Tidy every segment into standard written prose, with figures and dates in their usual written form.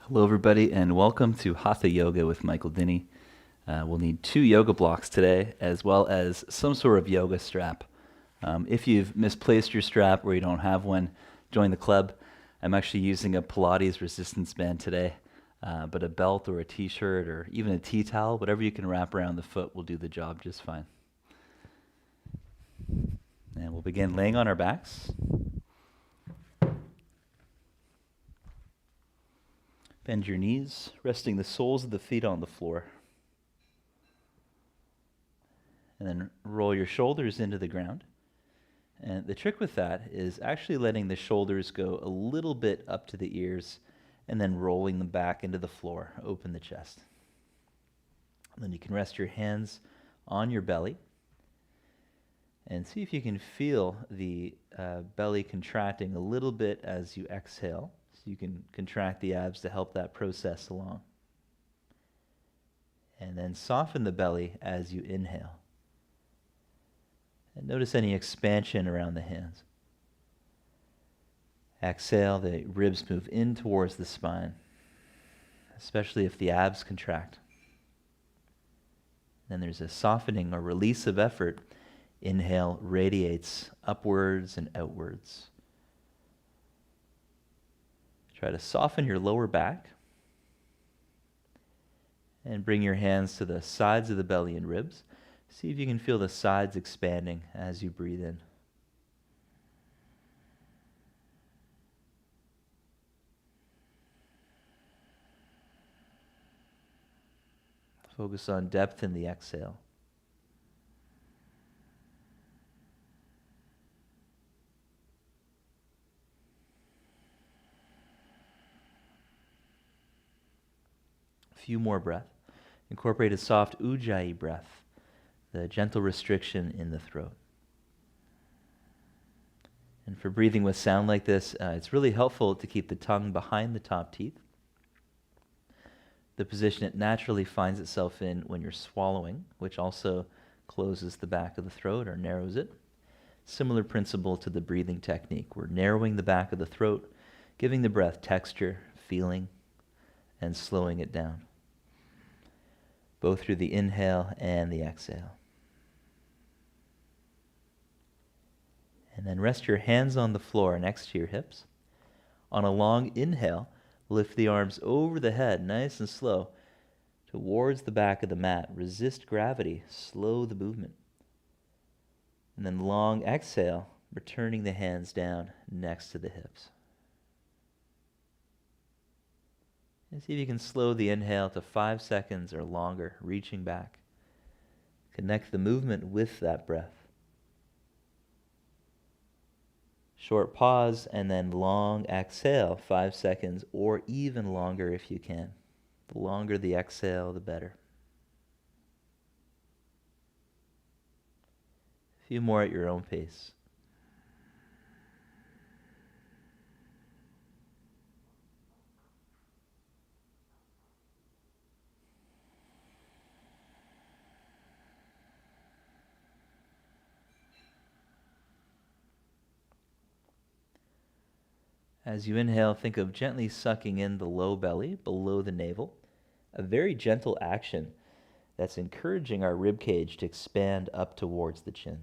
Hello, everybody, and welcome to Hatha Yoga with Michael Dinney. We'll need 2 yoga blocks today, as well as some sort of yoga strap. If you've misplaced your strap or you don't have one, join the club. I'm actually using a Pilates resistance band today, but a belt or a t-shirt or even a tea towel, whatever you can wrap around the foot will do the job just fine. And we'll begin laying on our backs. Bend your knees, resting the soles of the feet on the floor. And then roll your shoulders into the ground. And the trick with that is actually letting the shoulders go a little bit up to the ears and then rolling them back into the floor. Open the chest. And then you can rest your hands on your belly and see if you can feel the belly contracting a little bit as you exhale. So you can contract the abs to help that process along. And then soften the belly as you inhale. And notice any expansion around the hands. Exhale, the ribs move in towards the spine, especially if the abs contract. Then there's a softening or release of effort. Inhale radiates upwards and outwards. Try to soften your lower back and bring your hands to the sides of the belly and ribs. See if you can feel the sides expanding as you breathe in. Focus on depth in the exhale. A few more breaths. Incorporate a soft ujjayi breath, the gentle restriction in the throat. And for breathing with sound like this, it's really helpful to keep the tongue behind the top teeth, the position it naturally finds itself in when you're swallowing, which also closes the back of the throat or narrows it. Similar principle to the breathing technique. We're narrowing the back of the throat, giving the breath texture, feeling, and slowing it down, both through the inhale and the exhale. And then rest your hands on the floor next to your hips. On a long inhale, lift the arms over the head, nice and slow, towards the back of the mat. Resist gravity, slow the movement. And then long exhale, returning the hands down next to the hips. And see if you can slow the inhale to 5 seconds or longer, reaching back. Connect the movement with that breath. Short pause and then long exhale, 5 seconds or even longer if you can. The longer the exhale, the better. A few more at your own pace. As you inhale, think of gently sucking in the low belly below the navel, a very gentle action that's encouraging our rib cage to expand up towards the chin.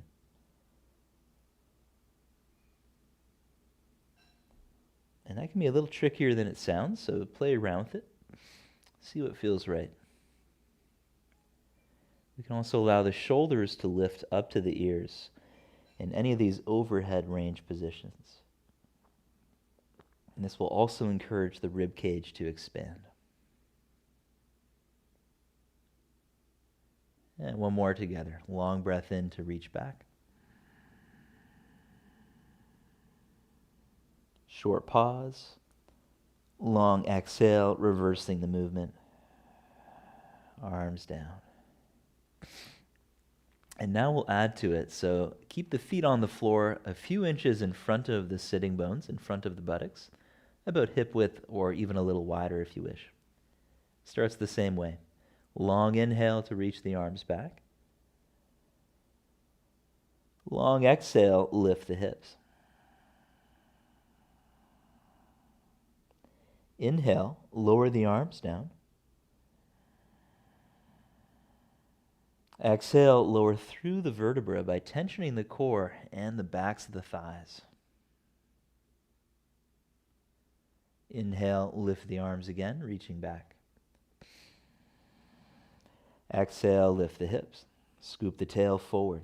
And that can be a little trickier than it sounds, so play around with it. See what feels right. We can also allow the shoulders to lift up to the ears in any of these overhead range positions. And this will also encourage the rib cage to expand. And one more together. Long breath in to reach back. Short pause. Long exhale, reversing the movement. Arms down. And now we'll add to it. So keep the feet on the floor a few inches in front of the sitting bones, in front of the buttocks, about hip width or even a little wider if you wish. Starts the same way. Long inhale to reach the arms back. Long exhale, lift the hips. Inhale, lower the arms down. Exhale, lower through the vertebra by tensioning the core and the backs of the thighs. Inhale, lift the arms again, reaching back. Exhale, lift the hips. Scoop the tail forward.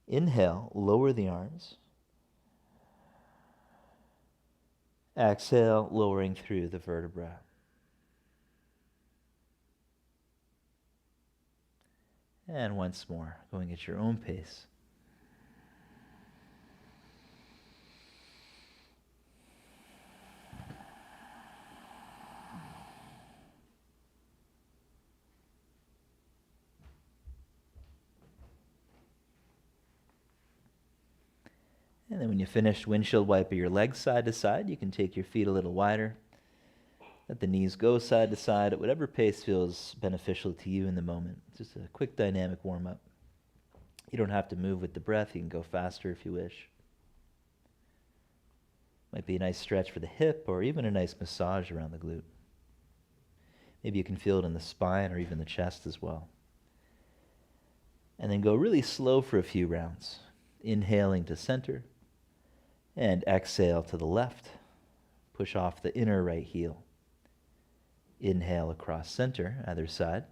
Inhale, lower the arms. Exhale, lowering through the vertebra. And once more, going at your own pace. And then when you finish, windshield wiper your legs side to side. You can take your feet a little wider. Let the knees go side to side at whatever pace feels beneficial to you in the moment. Just a quick dynamic warm-up. You don't have to move with the breath. You can go faster if you wish. Might be a nice stretch for the hip or even a nice massage around the glute. Maybe you can feel it in the spine or even the chest as well. And then go really slow for a few rounds. Inhaling to center and exhale to the left. Push off the inner right heel. Inhale across center, either side.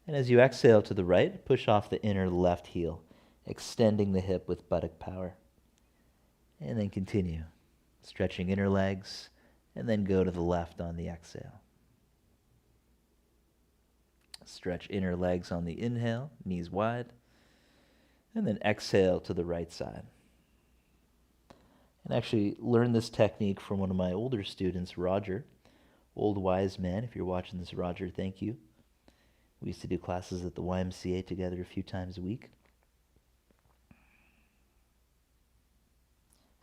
And as you exhale to the right, push off the inner left heel, extending the hip with buttock power. And then continue, stretching inner legs, and then go to the left on the exhale. Stretch inner legs on the inhale, knees wide, and then exhale to the right side. And actually learned this technique from one of my older students, Roger. Old wise man, if you're watching this, Roger, thank you. We used to do classes at the YMCA together a few times a week.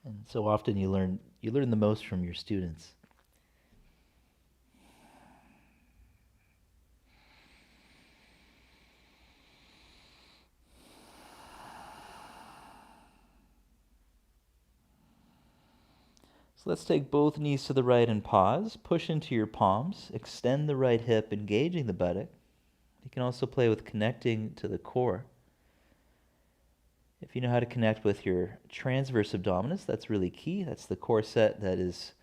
And so often you learn the most from your students. So let's take both knees to the right and pause. Push into your palms. Extend the right hip, engaging the buttock. You can also play with connecting to the core. If you know how to connect with your transverse abdominis, that's really key. That's the core set that is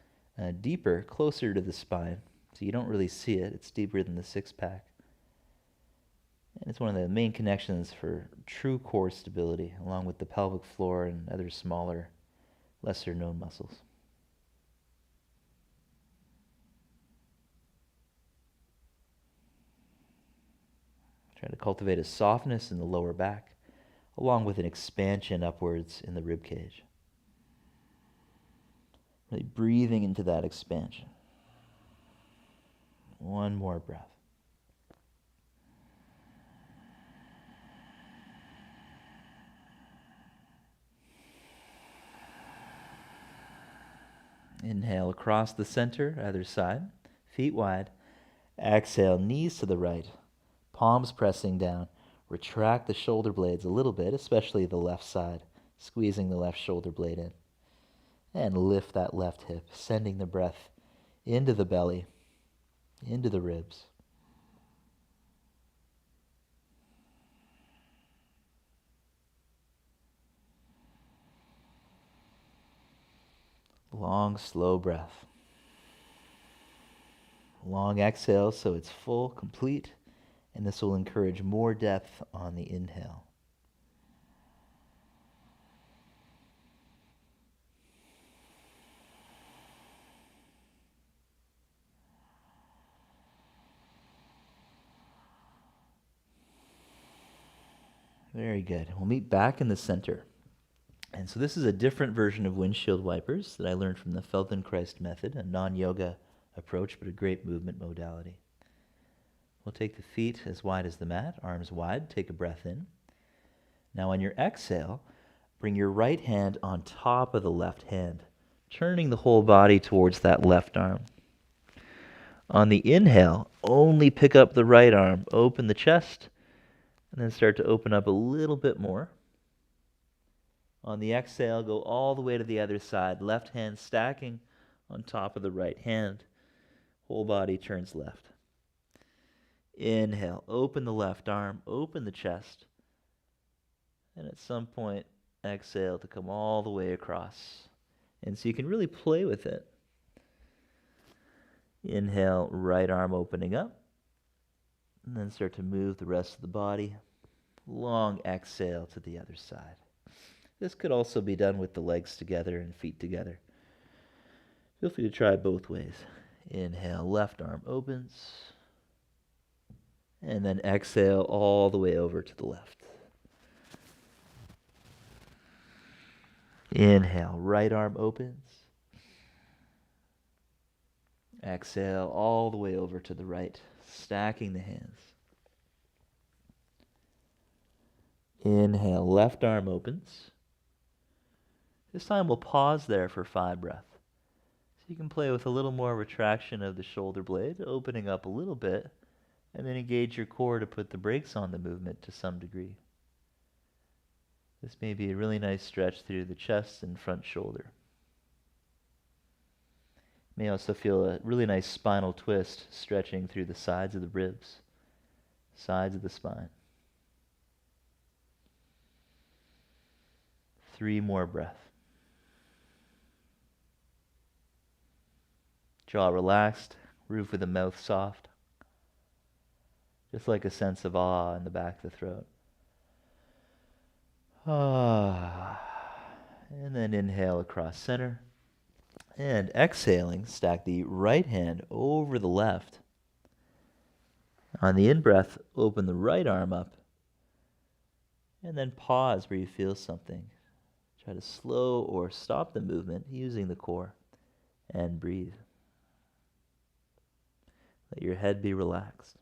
deeper, closer to the spine. So you don't really see it. It's deeper than the six-pack. And it's one of the main connections for true core stability, along with the pelvic floor and other smaller, lesser-known muscles. Try to cultivate a softness in the lower back, along with an expansion upwards in the rib cage. Really breathing into that expansion. One more breath. Inhale across the center, either side, feet wide. Exhale, knees to the right. Palms pressing down. Retract the shoulder blades a little bit, especially the left side, squeezing the left shoulder blade in. And lift that left hip, sending the breath into the belly, into the ribs. Long, slow breath. Long exhale so it's full, complete. And this will encourage more depth on the inhale. Very good. We'll meet back in the center. And so this is a different version of windshield wipers that I learned from the Feldenkrais method, a non-yoga approach, but a great movement modality. We'll take the feet as wide as the mat, arms wide, take a breath in. Now on your exhale, bring your right hand on top of the left hand, turning the whole body towards that left arm. On the inhale, only pick up the right arm, open the chest, and then start to open up a little bit more. On the exhale, go all the way to the other side, left hand stacking on top of the right hand. Whole body turns left. Inhale, open the left arm, open the chest. And at some point, exhale to come all the way across. And so you can really play with it. Inhale, right arm opening up. And then start to move the rest of the body. Long exhale to the other side. This could also be done with the legs together and feet together. Feel free to try both ways. Inhale, left arm opens. And then exhale all the way over to the left. Inhale, right arm opens. Exhale all the way over to the right, stacking the hands. Inhale, left arm opens. This time we'll pause there for 5 breaths. So you can play with a little more retraction of the shoulder blade, opening up a little bit, and then engage your core to put the brakes on the movement to some degree. This may be a really nice stretch through the chest and front shoulder. You may also feel a really nice spinal twist stretching through the sides of the ribs, sides of the spine. 3 more breaths. Jaw relaxed, roof of the mouth soft. Just like a sense of awe in the back of the throat. Ah. And then inhale across center. And exhaling, stack the right hand over the left. On the in-breath, open the right arm up. And then pause where you feel something. Try to slow or stop the movement using the core. And breathe. Let your head be relaxed.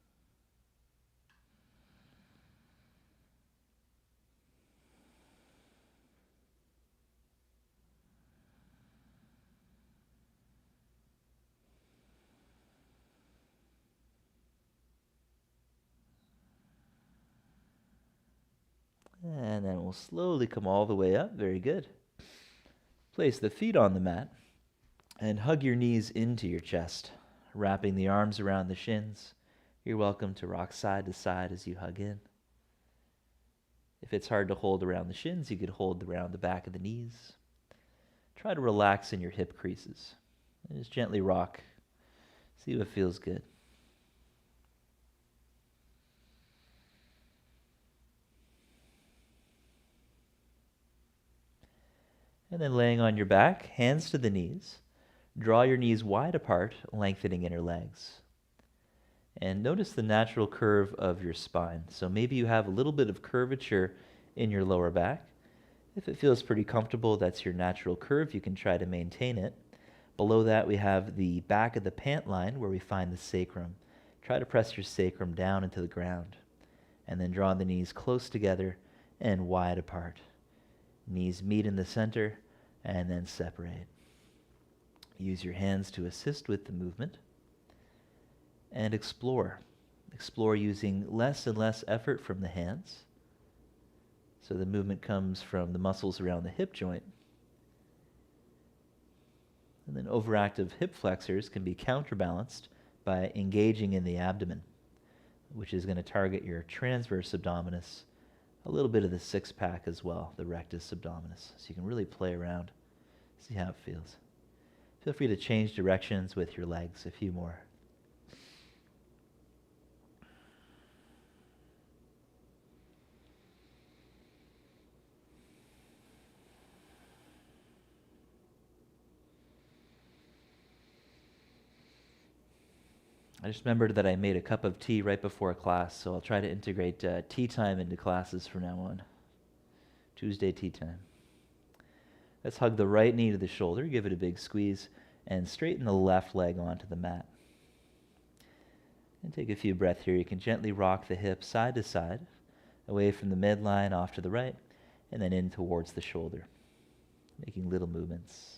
And then we'll slowly come all the way up. Very good. Place the feet on the mat and hug your knees into your chest, wrapping the arms around the shins. You're welcome to rock side to side as you hug in. If it's hard to hold around the shins, you could hold around the back of the knees. Try to relax in your hip creases. And just gently rock. See what feels good. And then laying on your back, hands to the knees. Draw your knees wide apart, lengthening inner legs. And notice the natural curve of your spine. So maybe you have a little bit of curvature in your lower back. If it feels pretty comfortable, that's your natural curve. You can try to maintain it. Below that, we have the back of the pant line where we find the sacrum. Try to press your sacrum down into the ground. And then draw the knees close together and wide apart. Knees meet in the center and then separate. Use your hands to assist with the movement. And explore. Explore using less and less effort from the hands. So the movement comes from the muscles around the hip joint. And then overactive hip flexors can be counterbalanced by engaging in the abdomen, which is going to target your transverse abdominis, a little bit of the six-pack as well, the rectus abdominis. So you can really play around, see how it feels. Feel free to change directions with your legs, a few more. I just remembered that I made a cup of tea right before class, so I'll try to integrate tea time into classes from now on. Tuesday tea time. Let's hug the right knee to the shoulder, give it a big squeeze, and straighten the left leg onto the mat. And take a few breaths here. You can gently rock the hips side to side, away from the midline, off to the right, and then in towards the shoulder, making little movements.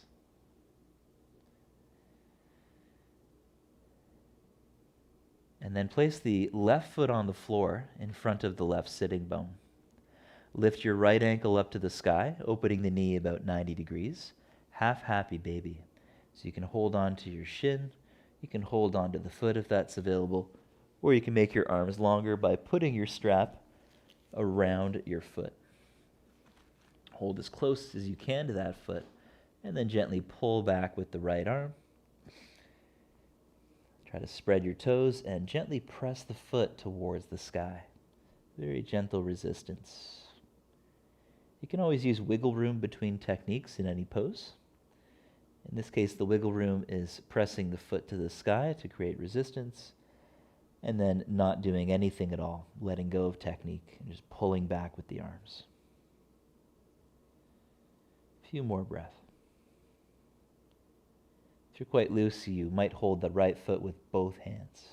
And then place the left foot on the floor in front of the left sitting bone. Lift your right ankle up to the sky, opening the knee about 90 degrees. Half happy baby. So you can hold on to your shin, you can hold on to the foot if that's available, or you can make your arms longer by putting your strap around your foot. Hold as close as you can to that foot, and then gently pull back with the right arm. Try to spread your toes and gently press the foot towards the sky. Very gentle resistance. You can always use wiggle room between techniques in any pose. In this case, the wiggle room is pressing the foot to the sky to create resistance, and then not doing anything at all, letting go of technique, and just pulling back with the arms. A few more breaths. If you're quite loose, you might hold the right foot with both hands.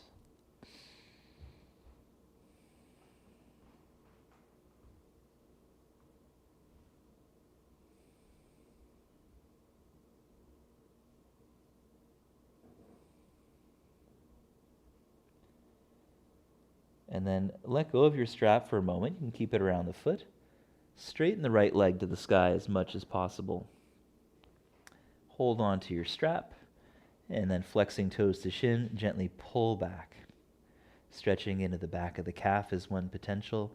And then let go of your strap for a moment. You can keep it around the foot. Straighten the right leg to the sky as much as possible. Hold on to your strap, and then flexing toes to shin, gently pull back. Stretching into the back of the calf is one potential.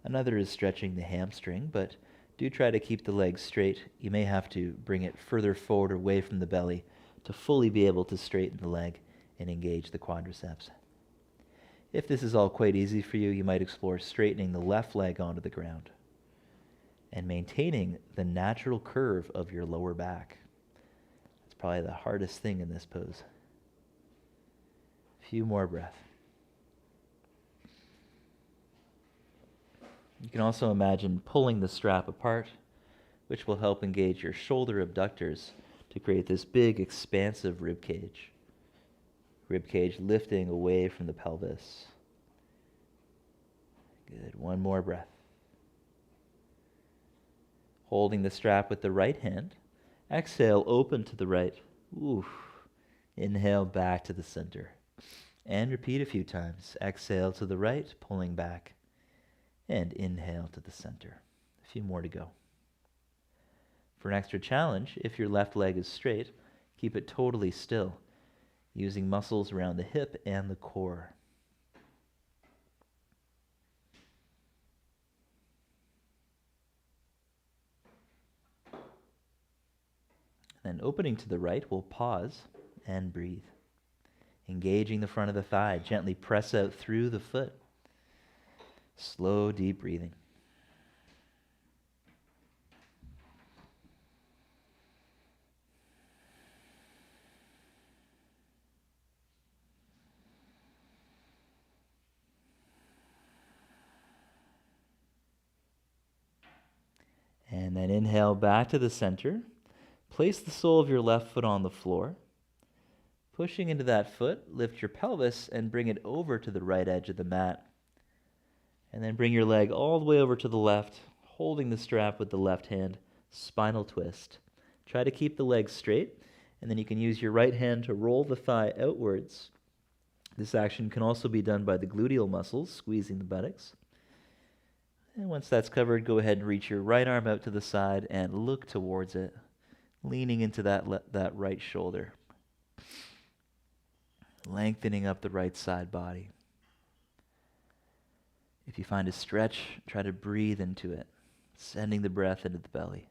Another is stretching the hamstring, but do try to keep the leg straight. You may have to bring it further forward away from the belly to fully be able to straighten the leg and engage the quadriceps. If this is all quite easy for you, you might explore straightening the left leg onto the ground and maintaining the natural curve of your lower back. It's probably the hardest thing in this pose. A few more breaths. You can also imagine pulling the strap apart, which will help engage your shoulder abductors to create this big, expansive rib cage. Rib cage lifting away from the pelvis. Good. One more breath. Holding the strap with the right hand. Exhale, open to the right. Oof. Inhale back to the center. And repeat a few times. Exhale to the right, pulling back. And inhale to the center. A few more to go. For an extra challenge, if your left leg is straight, keep it totally still, using muscles around the hip and the core. Then opening to the right, we'll pause and breathe. Engaging the front of the thigh, gently press out through the foot. Slow, deep breathing. And then inhale back to the center. Place the sole of your left foot on the floor. Pushing into that foot, lift your pelvis and bring it over to the right edge of the mat. And then bring your leg all the way over to the left, holding the strap with the left hand, spinal twist. Try to keep the leg straight, and then you can use your right hand to roll the thigh outwards. This action can also be done by the gluteal muscles, squeezing the buttocks. And once that's covered, go ahead and reach your right arm out to the side and look towards it, leaning into that right shoulder. Lengthening up the right side body. If you find a stretch, try to breathe into it, sending the breath into the belly.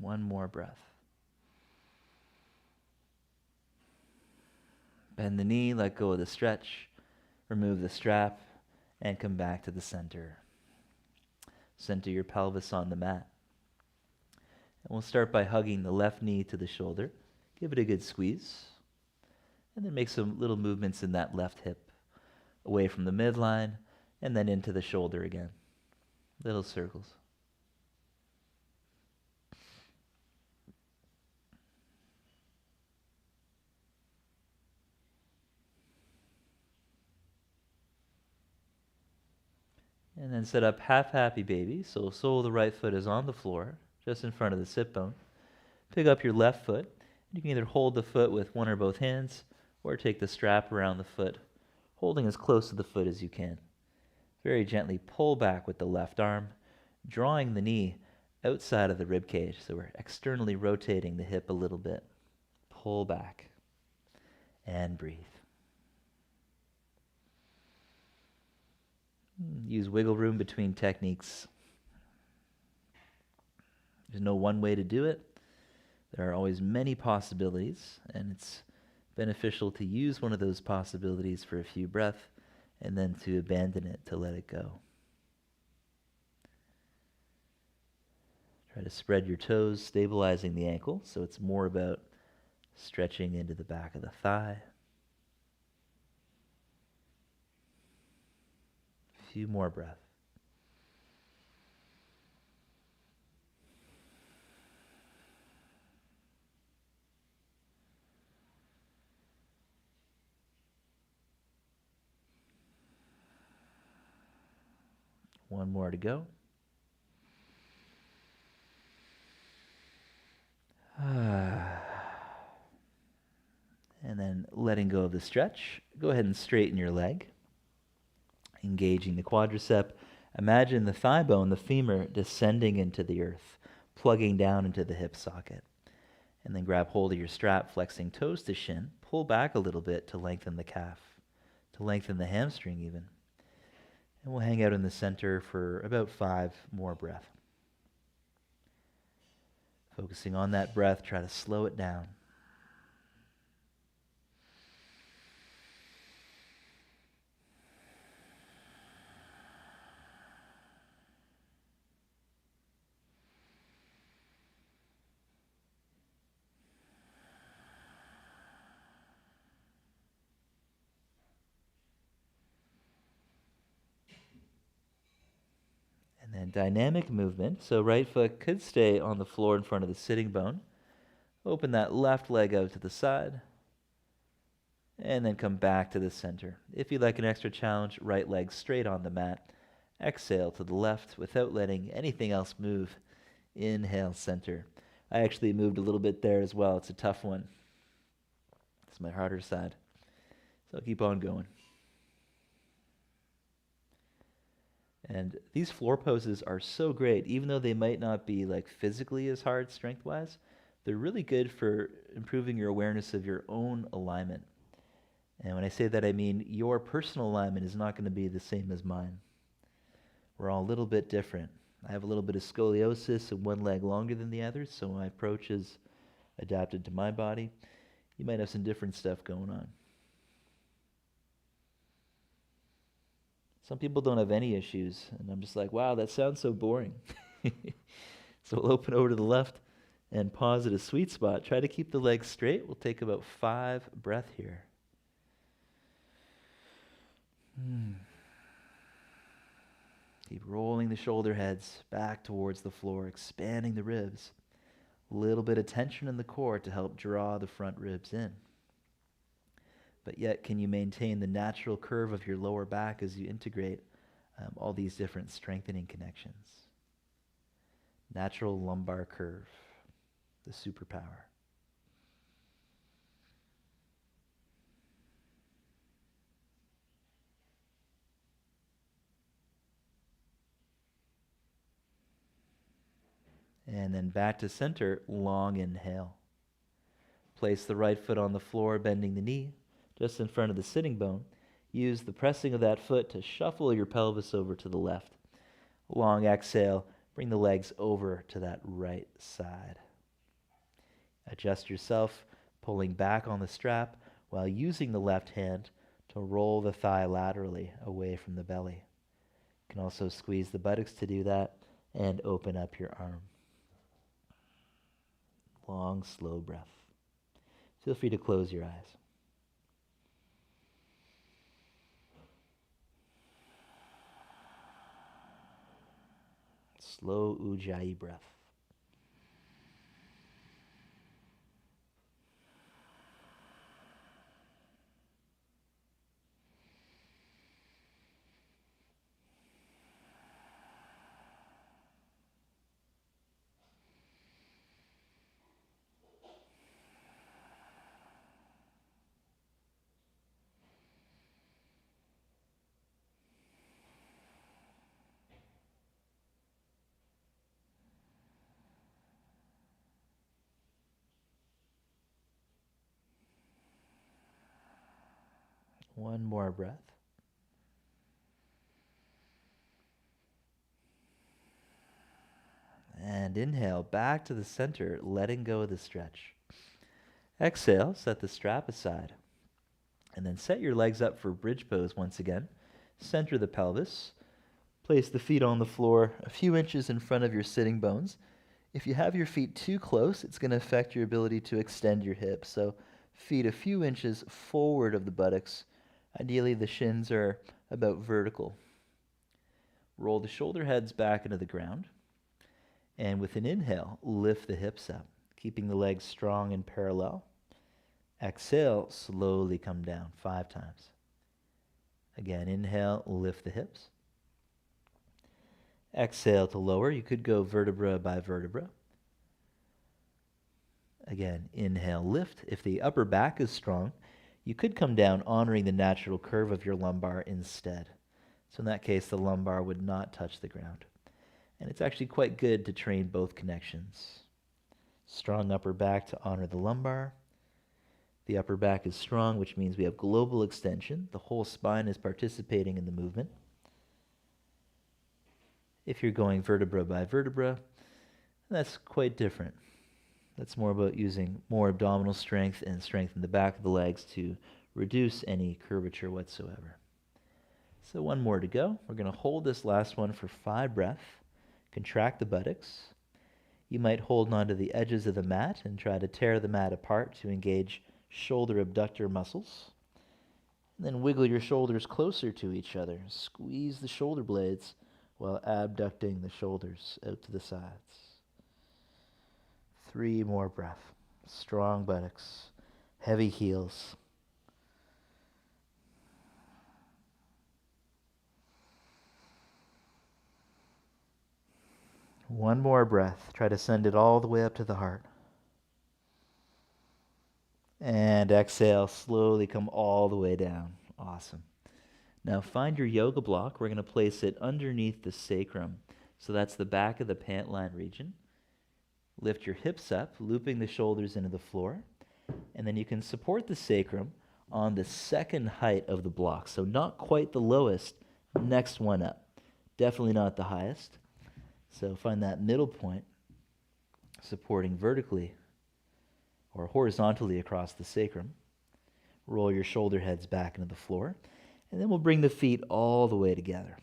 One more breath. Bend the knee, let go of the stretch, remove the strap, and come back to the center. Center your pelvis on the mat. And we'll start by hugging the left knee to the shoulder. Give it a good squeeze. And then make some little movements in that left hip, away from the midline, and then into the shoulder again. Little circles. And then set up half happy baby. So sole of the right foot is on the floor, just in front of the sit bone. Pick up your left foot. You can either hold the foot with one or both hands, or take the strap around the foot, holding as close to the foot as you can. Very gently pull back with the left arm, drawing the knee outside of the rib cage. So we're externally rotating the hip a little bit. Pull back and breathe. Use wiggle room between techniques. There's no one way to do it. There are always many possibilities, and it's beneficial to use one of those possibilities for a few breaths and then to abandon it, to let it go. Try to spread your toes, stabilizing the ankle, so it's more about stretching into the back of the thigh. A few more breaths. One more to go. And then letting go of the stretch. Go ahead and straighten your leg. Engaging the quadricep. Imagine the thigh bone, the femur, descending into the earth, plugging down into the hip socket. And then grab hold of your strap, flexing toes to shin. Pull back a little bit to lengthen the calf, to lengthen the hamstring even. And we'll hang out in the center for about 5 more breaths. Focusing on that breath, try to slow it down. And then dynamic movement. So right foot could stay on the floor in front of the sitting bone. Open that left leg out to the side. And then come back to the center. If you'd like an extra challenge, right leg straight on the mat. Exhale to the left without letting anything else move. Inhale, center. I actually moved a little bit there as well. It's a tough one. It's my harder side. So I'll keep on going. And these floor poses are so great, even though they might not be like physically as hard strength-wise, they're really good for improving your awareness of your own alignment. And when I say that, I mean your personal alignment is not going to be the same as mine. We're all a little bit different. I have a little bit of scoliosis and one leg longer than the other, so my approach is adapted to my body. You might have some different stuff going on. Some people don't have any issues, and I'm just like, wow, that sounds so boring. So we'll open over to the left and pause at a sweet spot. Try to keep the legs straight. We'll take about 5 breaths here. Keep rolling the shoulder heads back towards the floor, expanding the ribs. A little bit of tension in the core to help draw the front ribs in. But yet, can you maintain the natural curve of your lower back as you integrate all these different strengthening connections? Natural lumbar curve, the superpower. And then back to center, long inhale. Place the right foot on the floor, bending the knee, just in front of the sitting bone. Use the pressing of that foot to shuffle your pelvis over to the left. Long exhale, bring the legs over to that right side. Adjust yourself, pulling back on the strap while using the left hand to roll the thigh laterally away from the belly. You can also squeeze the buttocks to do that and open up your arm. Long, slow breath. Feel free to close your eyes. Slow Ujjayi breath. One more breath. And inhale back to the center, letting go of the stretch. Exhale, set the strap aside. And then set your legs up for bridge pose once again. Center the pelvis. Place the feet on the floor a few inches in front of your sitting bones. If you have your feet too close, it's going to affect your ability to extend your hips. So feet a few inches forward of the buttocks. Ideally, the shins are about vertical. Roll the shoulder heads back into the ground. And with an inhale, lift the hips up, keeping the legs strong and parallel. Exhale, slowly come down 5 times. Again, inhale, lift the hips. Exhale to lower. You could go vertebra by vertebra. Again, inhale, lift. If the upper back is strong, you could come down honoring the natural curve of your lumbar instead. So in that case, the lumbar would not touch the ground. And it's actually quite good to train both connections. Strong upper back to honor the lumbar. The upper back is strong, which means we have global extension. The whole spine is participating in the movement. If you're going vertebra by vertebra, that's quite different. That's more about using more abdominal strength and strength in the back of the legs to reduce any curvature whatsoever. So one more to go. We're going to hold this last one for 5 breaths. Contract the buttocks. You might hold onto the edges of the mat and try to tear the mat apart to engage shoulder abductor muscles. And then wiggle your shoulders closer to each other. Squeeze the shoulder blades while abducting the shoulders out to the sides. 3 more breaths. Strong buttocks, heavy heels. One more breath. Try to send it all the way up to the heart. And exhale, slowly come all the way down. Awesome. Now find your yoga block. We're going to place it underneath the sacrum. So that's the back of the pant line region. Lift your hips up, looping the shoulders into the floor. And then you can support the sacrum on the second height of the block. So not quite the lowest, next one up. Definitely not the highest. So find that middle point, supporting vertically or horizontally across the sacrum. Roll your shoulder heads back into the floor. And then we'll bring the feet all the way together.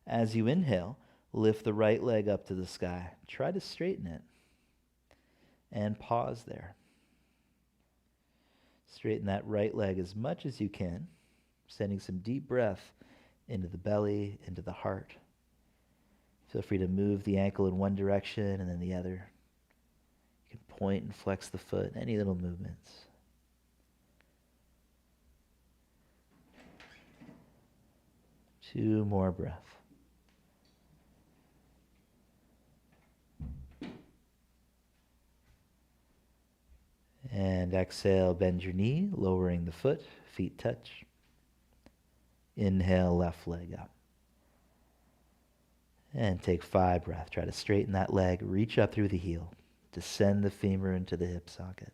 As you inhale, lift the right leg up to the sky. Try to straighten it. And pause there. Straighten that right leg as much as you can, sending some deep breath into the belly, into the heart. Feel free to move the ankle in one direction and then the other. You can point and flex the foot, any little movements. Two more breaths. And exhale, bend your knee, lowering the foot, feet touch. Inhale, left leg up. And take 5 breaths. Try to straighten that leg, reach up through the heel. Descend the femur into the hip socket.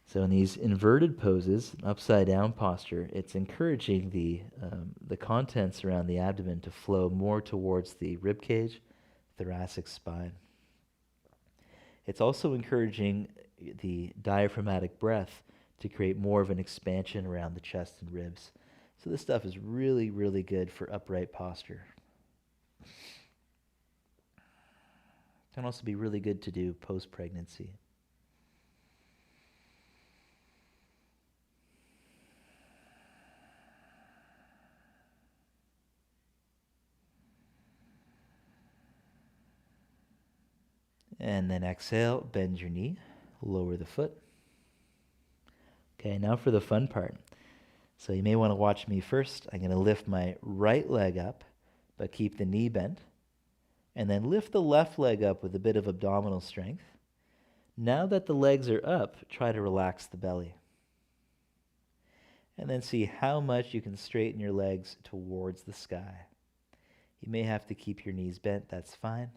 So in these inverted poses, upside down posture, it's encouraging the contents around the abdomen to flow more towards the rib cage, thoracic spine. It's also encouraging the diaphragmatic breath to create more of an expansion around the chest and ribs. So this stuff is really, really good for upright posture. Can also be really good to do post-pregnancy. And then exhale, bend your knee, lower the foot. Okay, now for the fun part. So you may want to watch me first. I'm going to lift my right leg up, but keep the knee bent. And then lift the left leg up with a bit of abdominal strength. Now that the legs are up, try to relax the belly. And then see how much you can straighten your legs towards the sky. You may have to keep your knees bent, that's fine.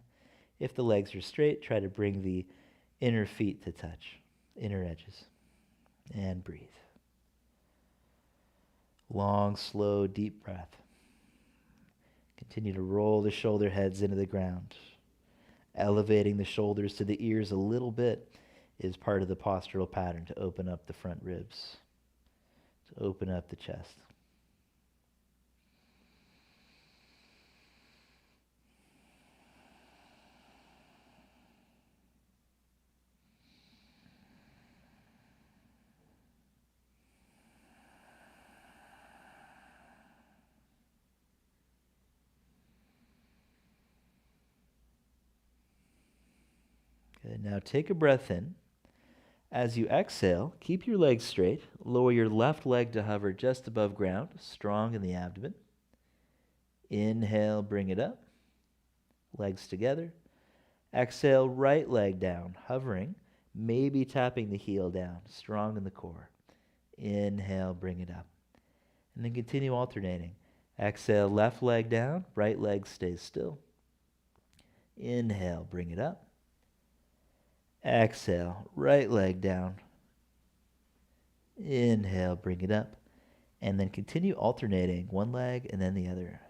If the legs are straight, try to bring the inner feet to touch, inner edges. And breathe. Long, slow, deep breath. Continue to roll the shoulder heads into the ground. Elevating the shoulders to the ears a little bit is part of the postural pattern to open up the front ribs, to open up the chest. Good. Now take a breath in. As you exhale, keep your legs straight. Lower your left leg to hover just above ground, strong in the abdomen. Inhale, bring it up. Legs together. Exhale, right leg down, hovering, maybe tapping the heel down, strong in the core. Inhale, bring it up. And then continue alternating. Exhale, left leg down, right leg stays still. Inhale, bring it up. Exhale, right leg down. Inhale, bring it up. And then continue alternating one leg and then the other.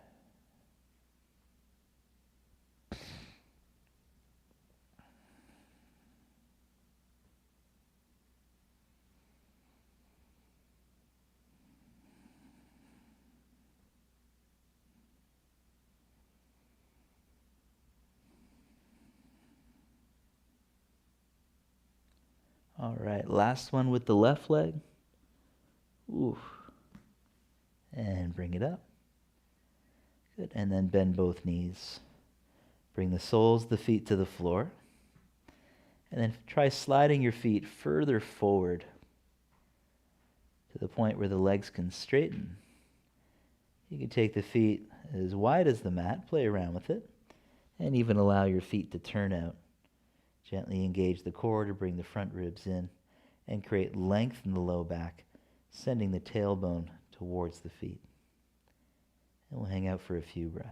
All right, last one with the left leg. Ooh. And bring it up. Good, and then bend both knees. Bring the soles of the feet to the floor. And then try sliding your feet further forward to the point where the legs can straighten. You can take the feet as wide as the mat, play around with it, and even allow your feet to turn out. Gently engage the core to bring the front ribs in and create length in the low back, sending the tailbone towards the feet. And we'll hang out for a few breaths.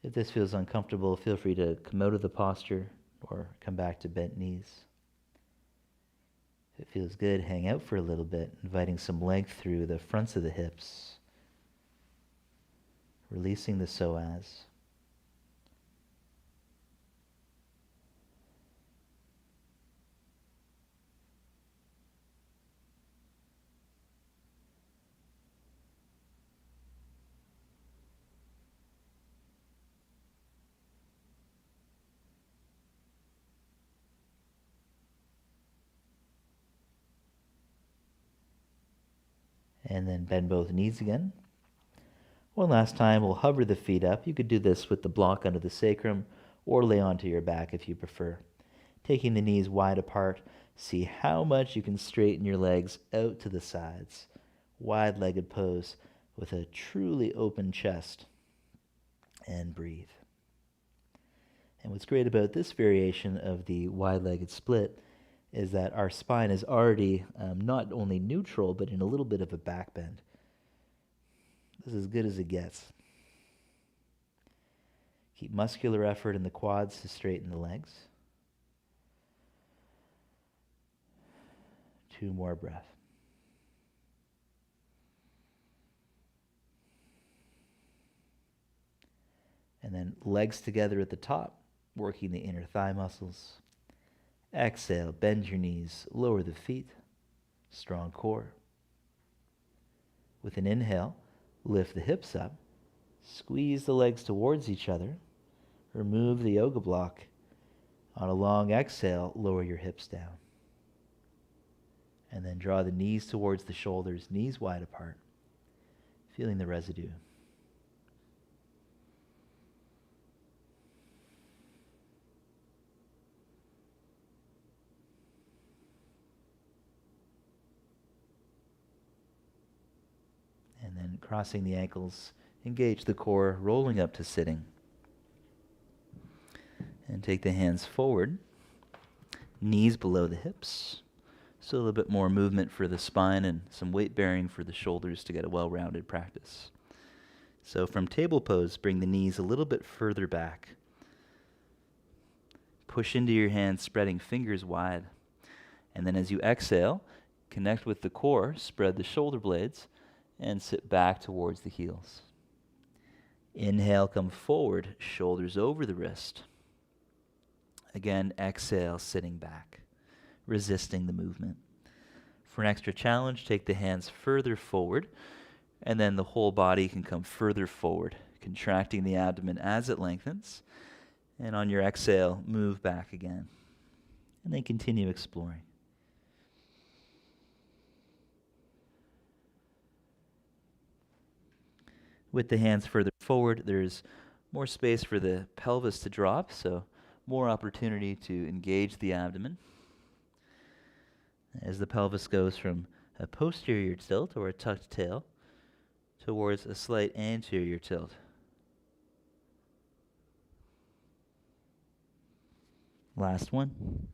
If this feels uncomfortable, feel free to come out of the posture or come back to bent knees. If it feels good, hang out for a little bit, inviting some length through the fronts of the hips, releasing the psoas. And then bend both knees again. One last time, we'll hover the feet up. You could do this with the block under the sacrum or lay onto your back if you prefer. Taking the knees wide apart, see how much you can straighten your legs out to the sides. Wide-legged pose with a truly open chest. And breathe. And what's great about this variation of the wide-legged split is that our spine is already not only neutral, but in a little bit of a back bend. This is as good as it gets. Keep muscular effort in the quads to straighten the legs. 2 more breaths. And then legs together at the top, working the inner thigh muscles. Exhale, bend your knees, lower the feet, strong core. With an inhale, lift the hips up, squeeze the legs towards each other, remove the yoga block. On a long exhale, lower your hips down. And then draw the knees towards the shoulders, knees wide apart, feeling the residue. And then crossing the ankles, engage the core, rolling up to sitting. And take the hands forward, knees below the hips. So a little bit more movement for the spine and some weight bearing for the shoulders to get a well-rounded practice. So from table pose, bring the knees a little bit further back. Push into your hands, spreading fingers wide. And then as you exhale, connect with the core, spread the shoulder blades, and sit back towards the heels. Inhale, come forward, shoulders over the wrist. Again, exhale, sitting back, resisting the movement. For an extra challenge, take the hands further forward, and then the whole body can come further forward, contracting the abdomen as it lengthens. And on your exhale, move back again. And then continue exploring. With the hands further forward, there's more space for the pelvis to drop, so more opportunity to engage the abdomen. As the pelvis goes from a posterior tilt or a tucked tail towards a slight anterior tilt. Last one.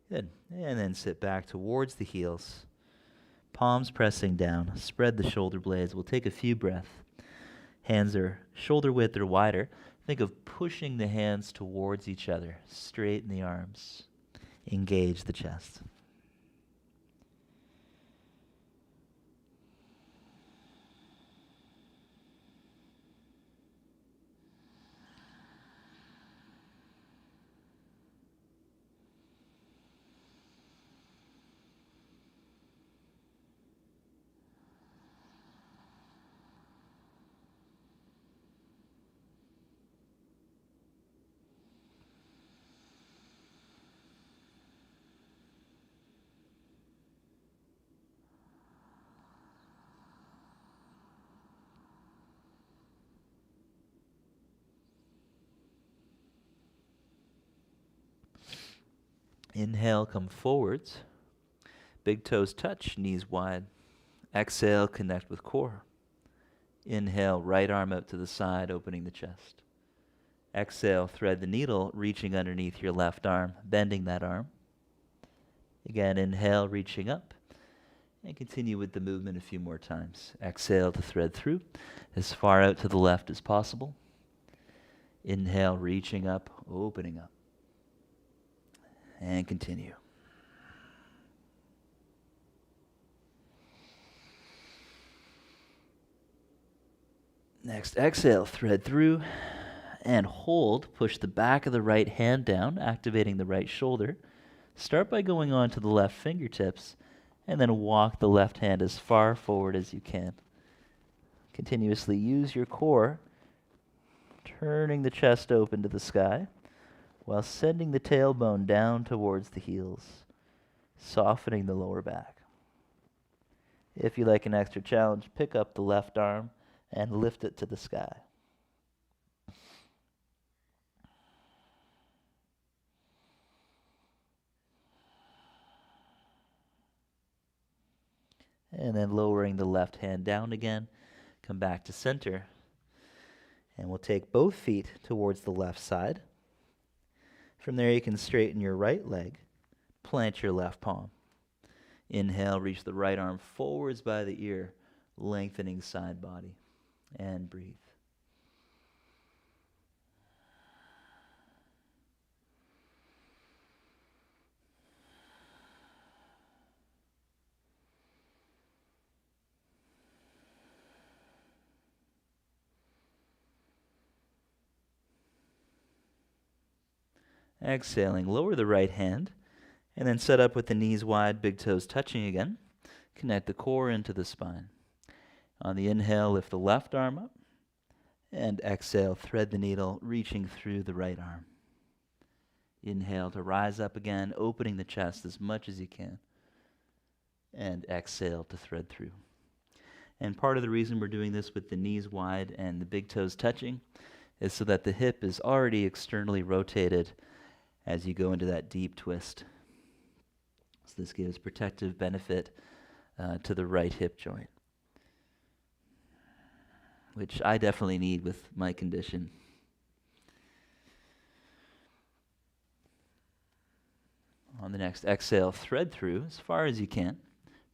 Good. And then sit back towards the heels. Palms pressing down. Spread the shoulder blades. We'll take a few breaths. Hands are shoulder width or wider. Think of pushing the hands towards each other. Straighten the arms. Engage the chest. Inhale, come forwards. Big toes touch, knees wide. Exhale, connect with core. Inhale, right arm out to the side, opening the chest. Exhale, thread the needle, reaching underneath your left arm, bending that arm. Again, inhale, reaching up. And continue with the movement a few more times. Exhale to thread through, as far out to the left as possible. Inhale, reaching up, opening up. And continue. Next, exhale, thread through and hold. Push the back of the right hand down, activating the right shoulder. Start by going on to the left fingertips and then walk the left hand as far forward as you can. Continuously use your core, turning the chest open to the sky while sending the tailbone down towards the heels, softening the lower back. If you like an extra challenge, pick up the left arm and lift it to the sky. And then lowering the left hand down again, come back to center. And we'll take both feet towards the left side. From there, you can straighten your right leg, plant your left palm. Inhale, reach the right arm forwards by the ear, lengthening side body, and breathe. Exhaling, lower the right hand, and then set up with the knees wide, big toes touching again. Connect the core into the spine. On the inhale, lift the left arm up, and exhale, thread the needle, reaching through the right arm. Inhale to rise up again, opening the chest as much as you can, and exhale to thread through. And part of the reason we're doing this with the knees wide and the big toes touching is so that the hip is already externally rotated as you go into that deep twist. So this gives protective benefit to the right hip joint, which I definitely need with my condition. On the next exhale, thread through as far as you can.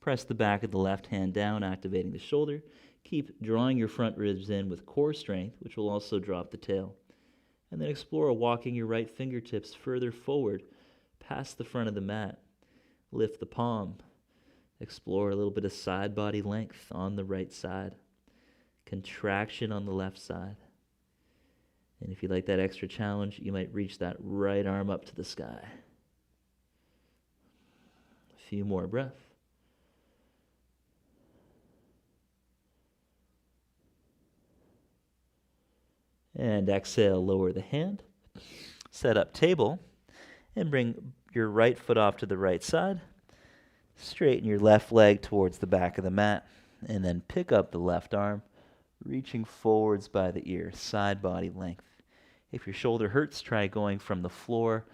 Press the back of the left hand down, activating the shoulder. Keep drawing your front ribs in with core strength, which will also drop the tail. And then explore walking your right fingertips further forward past the front of the mat. Lift the palm. Explore a little bit of side body length on the right side. Contraction on the left side. And if you like that extra challenge, you might reach that right arm up to the sky. A few more breaths. And exhale, lower the hand. Set up table. And bring your right foot off to the right side. Straighten your left leg towards the back of the mat. And then pick up the left arm, reaching forwards by the ear, side body length. If your shoulder hurts, try going from the floor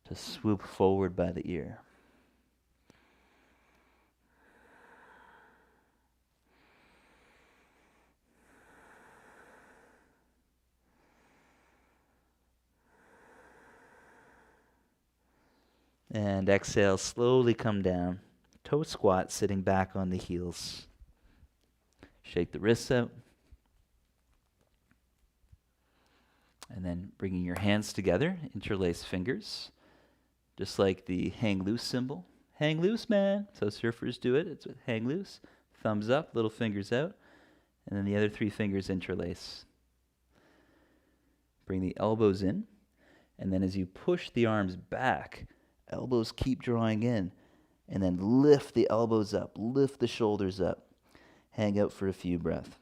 to swoop forward by the ear. And exhale, slowly come down. Toe squat, sitting back on the heels. Shake the wrists out. And then bringing your hands together, interlace fingers. Just like the hang loose symbol. Hang loose, man. So surfers do it. It's hang loose. Thumbs up, little fingers out. And then the other 3 fingers interlace. Bring the elbows in. And then as you push the arms back, elbows keep drawing in. And then lift the elbows up. Lift the shoulders up. Hang out for a few breaths.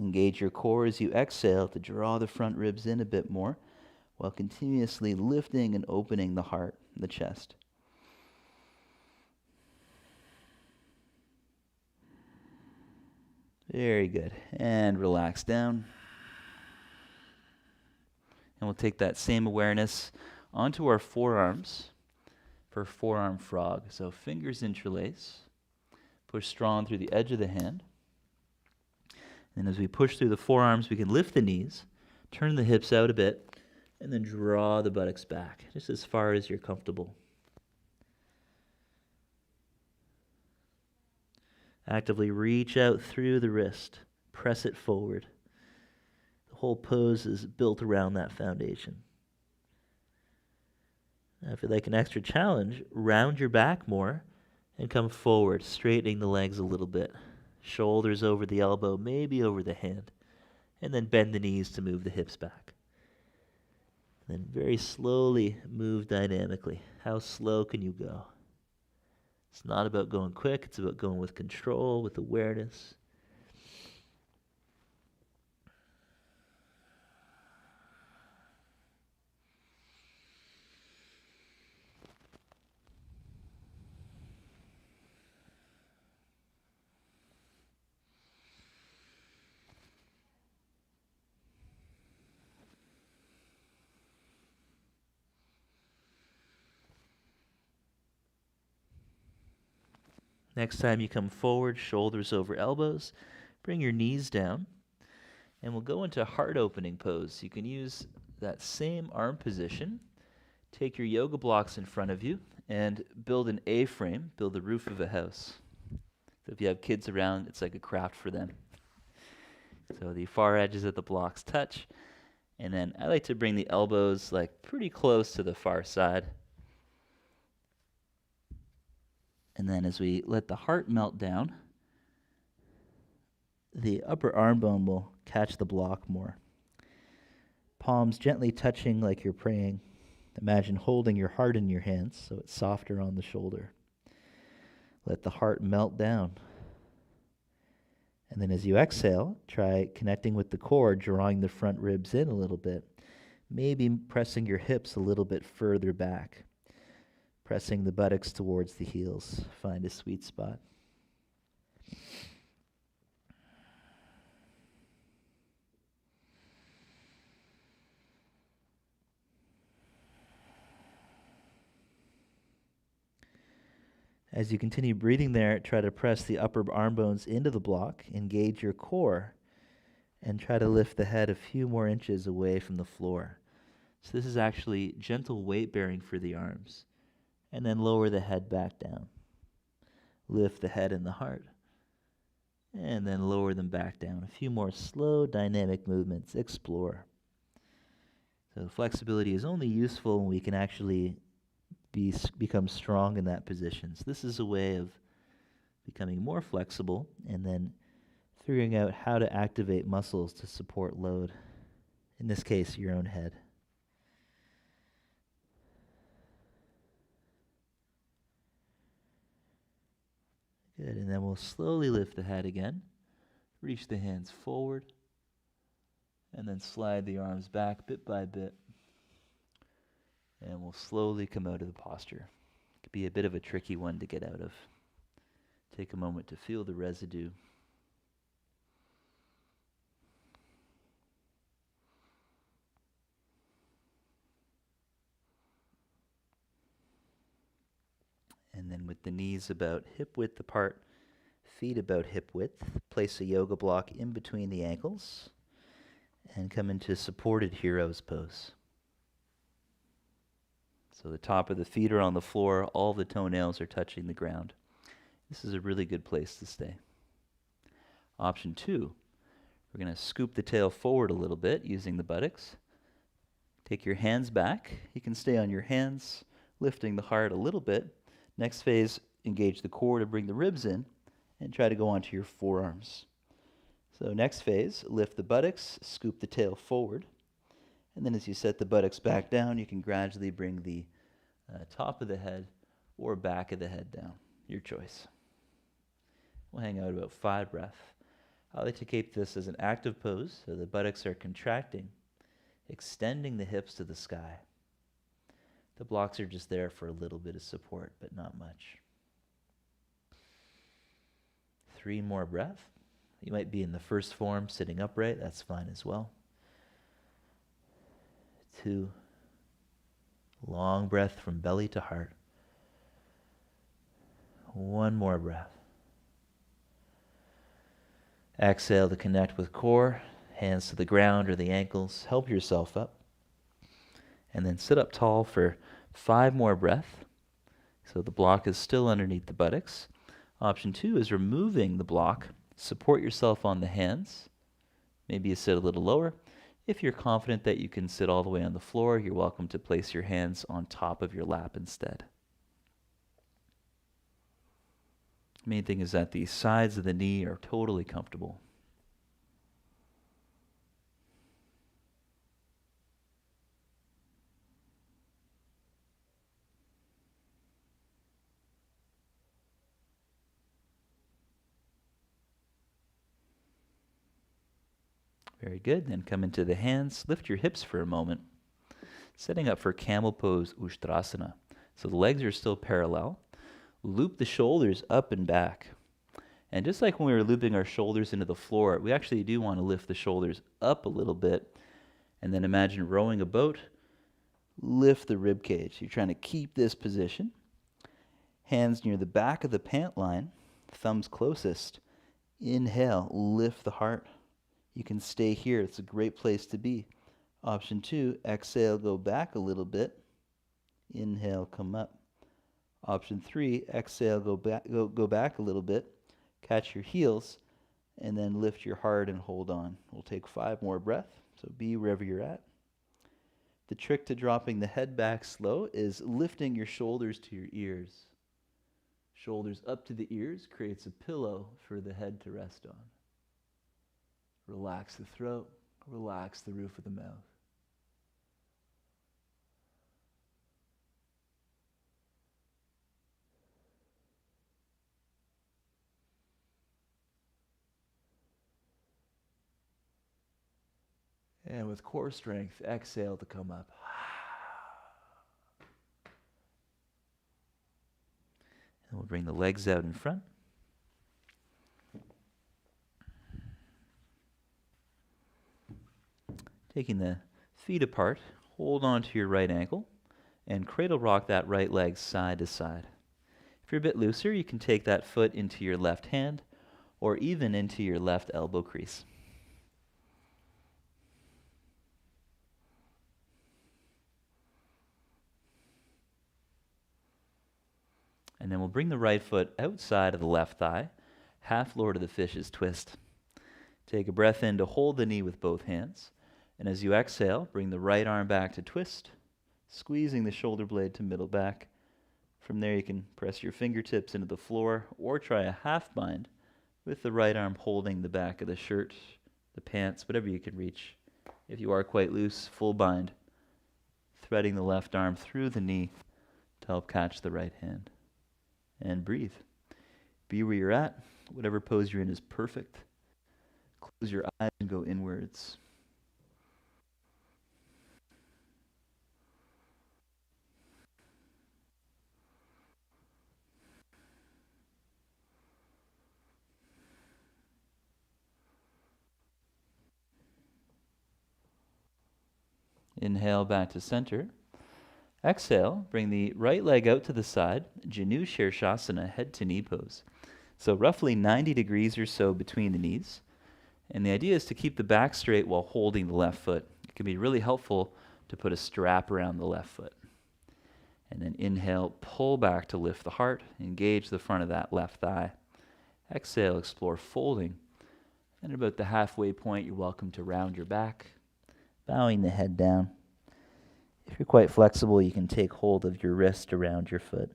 Engage your core as you exhale to draw the front ribs in a bit more, while continuously lifting and opening the heart, the chest. Very good. And relax down. And we'll take that same awareness onto our forearms for forearm frog. So fingers interlace. Push strong through the edge of the hand. And as we push through the forearms, we can lift the knees, turn the hips out a bit, and then draw the buttocks back, just as far as you're comfortable. Actively reach out through the wrist, press it forward. The whole pose is built around that foundation. Now, if you'd like an extra challenge, round your back more and come forward, straightening the legs a little bit. Shoulders over the elbow, maybe over the hand. And then bend the knees to move the hips back. Then very slowly move dynamically. How slow can you go? It's not about going quick. It's about going with control, with awareness. Next time you come forward, shoulders over elbows, bring your knees down, and we'll go into heart opening pose. You can use that same arm position. Take your yoga blocks in front of you and build an A-frame, build the roof of a house. So if you have kids around, it's like a craft for them. So the far edges of the blocks touch, and then I like to bring the elbows like pretty close to the far side. And then as we let the heart melt down, the upper arm bone will catch the block more. Palms gently touching like you're praying. Imagine holding your heart in your hands so it's softer on the shoulder. Let the heart melt down. And then as you exhale, try connecting with the core, drawing the front ribs in a little bit. Maybe pressing your hips a little bit further back. Pressing the buttocks towards the heels. Find a sweet spot. As you continue breathing there, try to press the upper arm bones into the block, engage your core, and try to lift the head a few more inches away from the floor. So this is actually gentle weight bearing for the arms. And then lower the head back down. Lift the head and the heart. And then lower them back down. A few more slow, dynamic movements. Explore. So flexibility is only useful when we can actually become strong in that position. So this is a way of becoming more flexible and then figuring out how to activate muscles to support load. In this case, your own head. Good, and then we'll slowly lift the head again. Reach the hands forward, and then slide the arms back bit by bit. And we'll slowly come out of the posture. It could be a bit of a tricky one to get out of. Take a moment to feel the residue. And then with the knees about hip width apart, feet about hip width, place a yoga block in between the ankles and come into supported hero's pose. So the top of the feet are on the floor, all the toenails are touching the ground. This is a really good place to stay. Option 2, we're going to scoop the tail forward a little bit using the buttocks. Take your hands back. You can stay on your hands, lifting the heart a little bit. Next phase, engage the core to bring the ribs in and try to go onto your forearms. So next phase, lift the buttocks, scoop the tail forward. And then as you set the buttocks back down, you can gradually bring the top of the head or back of the head down. Your choice. We'll hang out about 5 breaths. I like to keep this as an active pose, so the buttocks are contracting, extending the hips to the sky. The blocks are just there for a little bit of support, but not much. 3 more breaths. You might be in the first form, sitting upright. That's fine as well. 2. Long breath from belly to heart. 1 more breath. Exhale to connect with core, hands to the ground or the ankles. Help yourself up. And then sit up tall for 5 more breaths. So the block is still underneath the buttocks. Option 2 is removing the block. Support yourself on the hands. Maybe you sit a little lower. If you're confident that you can sit all the way on the floor, you're welcome to place your hands on top of your lap instead. Main thing is that the sides of the knee are totally comfortable. Very good. Then come into the hands. Lift your hips for a moment. Setting up for camel pose Ustrasana. So the legs are still parallel. Loop the shoulders up and back. And just like when we were looping our shoulders into the floor, we actually do want to lift the shoulders up a little bit. And then imagine rowing a boat. Lift the rib cage. You're trying to keep this position. Hands near the back of the pant line. Thumbs closest. Inhale, lift the heart. You can stay here. It's a great place to be. Option 2, exhale, go back a little bit. Inhale, come up. Option 3, exhale, go back a little bit. Catch your heels, and then lift your heart and hold on. We'll take 5 more breaths, so be wherever you're at. The trick to dropping the head back slow is lifting your shoulders to your ears. Shoulders up to the ears creates a pillow for the head to rest on. Relax the throat, relax the roof of the mouth. And with core strength, exhale to come up. And we'll bring the legs out in front. Taking the feet apart, hold on to your right ankle and cradle rock that right leg side to side. If you're a bit looser, you can take that foot into your left hand or even into your left elbow crease. And then we'll bring the right foot outside of the left thigh, half Lord of the Fishes twist. Take a breath in to hold the knee with both hands. And as you exhale, bring the right arm back to twist, squeezing the shoulder blade to middle back. From there, you can press your fingertips into the floor or try a half bind with the right arm holding the back of the shirt, the pants, whatever you can reach. If you are quite loose, full bind, threading the left arm through the knee to help catch the right hand. And breathe. Be where you're at. Whatever pose you're in is perfect. Close your eyes and go inwards. Inhale back to center. Exhale, bring the right leg out to the side, Janu Shirshasana, head to knee pose. So roughly 90 degrees or so between the knees. And the idea is to keep the back straight while holding the left foot. It can be really helpful to put a strap around the left foot. And then inhale, pull back to lift the heart, engage the front of that left thigh. Exhale, explore folding. And at about the halfway point, you're welcome to round your back, bowing the head down. If you're quite flexible, you can take hold of your wrist around your foot.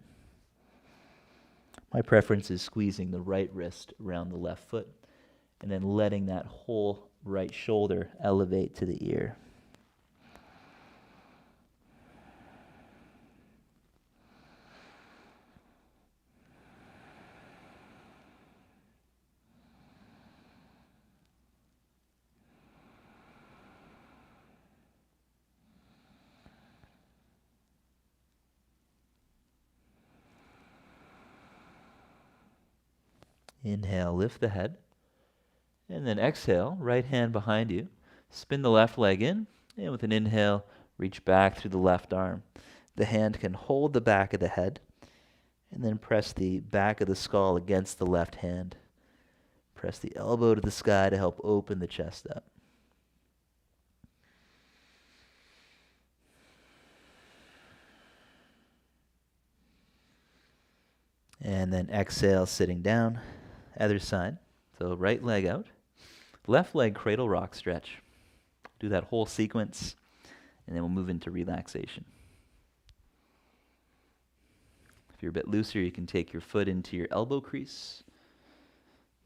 My preference is squeezing the right wrist around the left foot and then letting that whole right shoulder elevate to the ear. Inhale, lift the head. And then exhale, right hand behind you. Spin the left leg in. And with an inhale, reach back through the left arm. The hand can hold the back of the head. And then press the back of the skull against the left hand. Press the elbow to the sky to help open the chest up. And then exhale, sitting down. Other side. So right leg out. Left leg cradle rock stretch. Do that whole sequence, and then we'll move into relaxation. If you're a bit looser, you can take your foot into your elbow crease.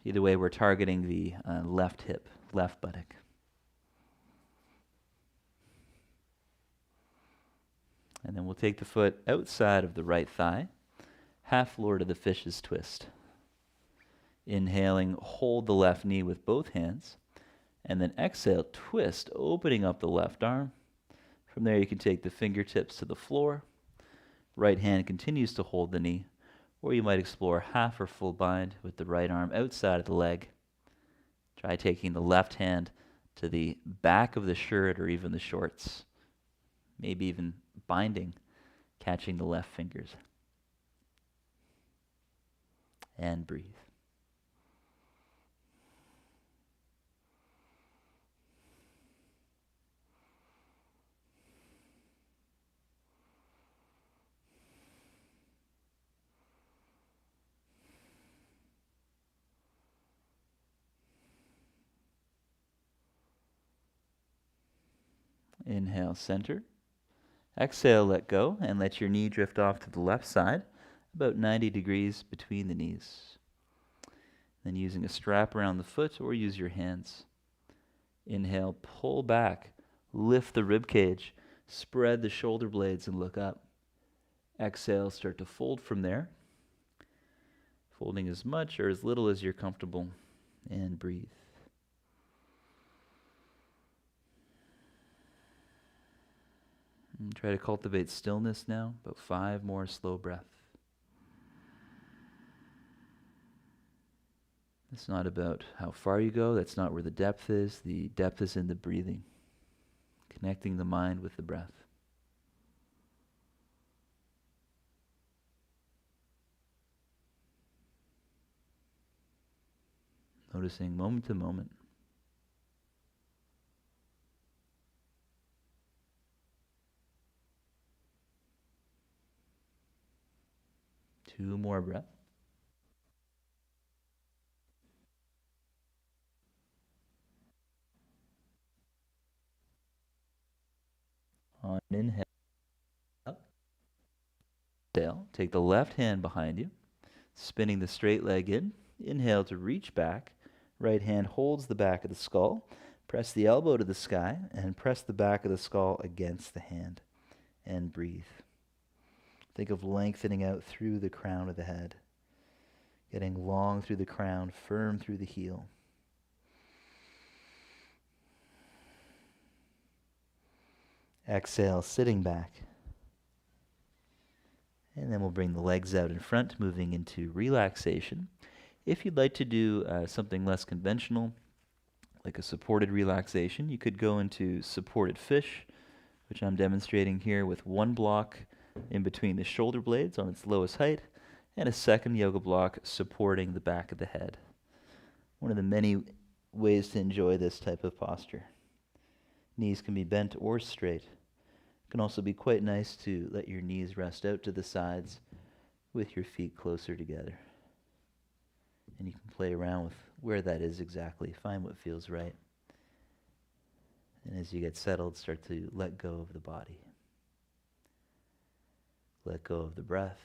Either way, we're targeting the left hip, left buttock. And then we'll take the foot outside of the right thigh, half lower to the fish's twist. Inhaling, hold the left knee with both hands, and then exhale, twist, opening up the left arm. From there, you can take the fingertips to the floor. Right hand continues to hold the knee, or you might explore half or full bind with the right arm outside of the leg. Try taking the left hand to the back of the shirt or even the shorts, maybe even binding, catching the left fingers. And breathe. Inhale, center. Exhale, let go, and let your knee drift off to the left side, about 90 degrees between the knees. Then using a strap around the foot or use your hands. Inhale, pull back, lift the rib cage, spread the shoulder blades and look up. Exhale, start to fold from there. Folding as much or as little as you're comfortable, and breathe. And try to cultivate stillness now, about 5 more slow breaths. It's not about how far you go, that's not where the depth is. The depth is in the breathing, connecting the mind with the breath. Noticing moment to moment. Two more breaths. Inhale. Up. Exhale. Take the left hand behind you, spinning the straight leg in. Inhale to reach back. Right hand holds the back of the skull. Press the elbow to the sky and press the back of the skull against the hand. And breathe. Think of lengthening out through the crown of the head. Getting long through the crown, firm through the heel. Exhale, sitting back. And then we'll bring the legs out in front, moving into relaxation. If you'd like to do something less conventional, like a supported relaxation, you could go into supported fish, which I'm demonstrating here with one block in between the shoulder blades on its lowest height, and a second yoga block supporting the back of the head. One of the many ways to enjoy this type of posture. Knees can be bent or straight. It can also be quite nice to let your knees rest out to the sides with your feet closer together. And you can play around with where that is exactly. Find what feels right. And as you get settled, start to let go of the body. Let go of the breath.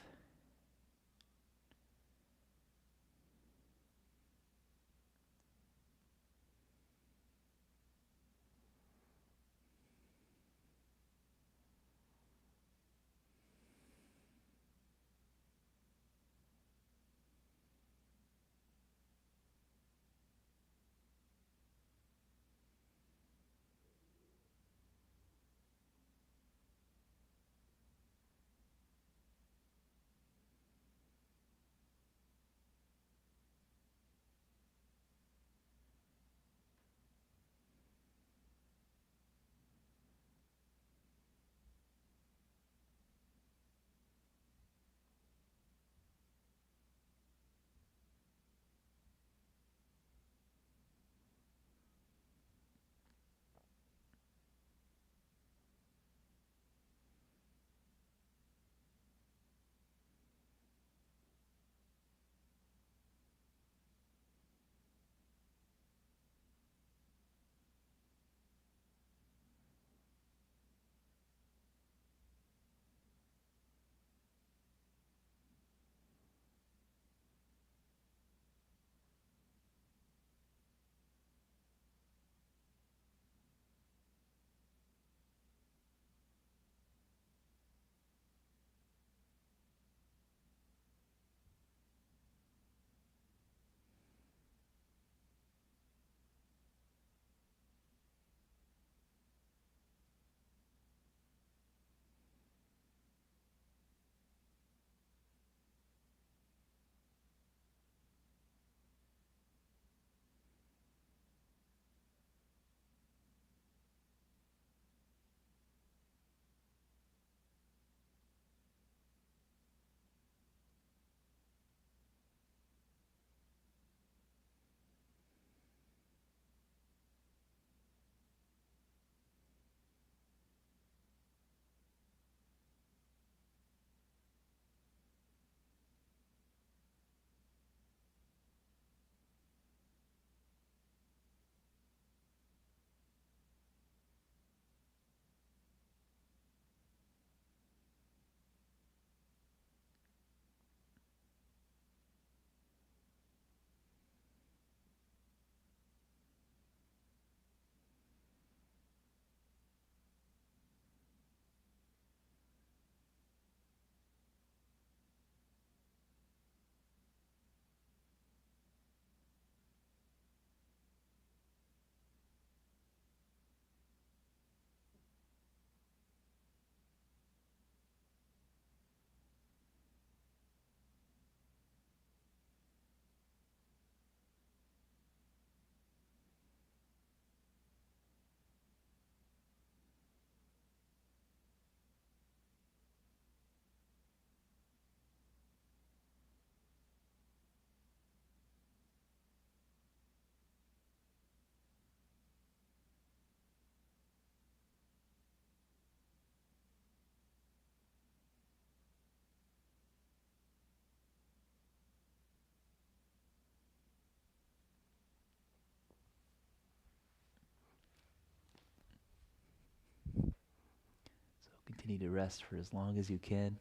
continue to rest for as long as you can.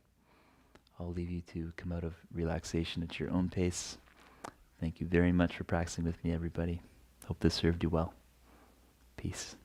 I'll leave you to come out of relaxation at your own pace. Thank you very much for practicing with me, everybody. Hope this served you well. Peace.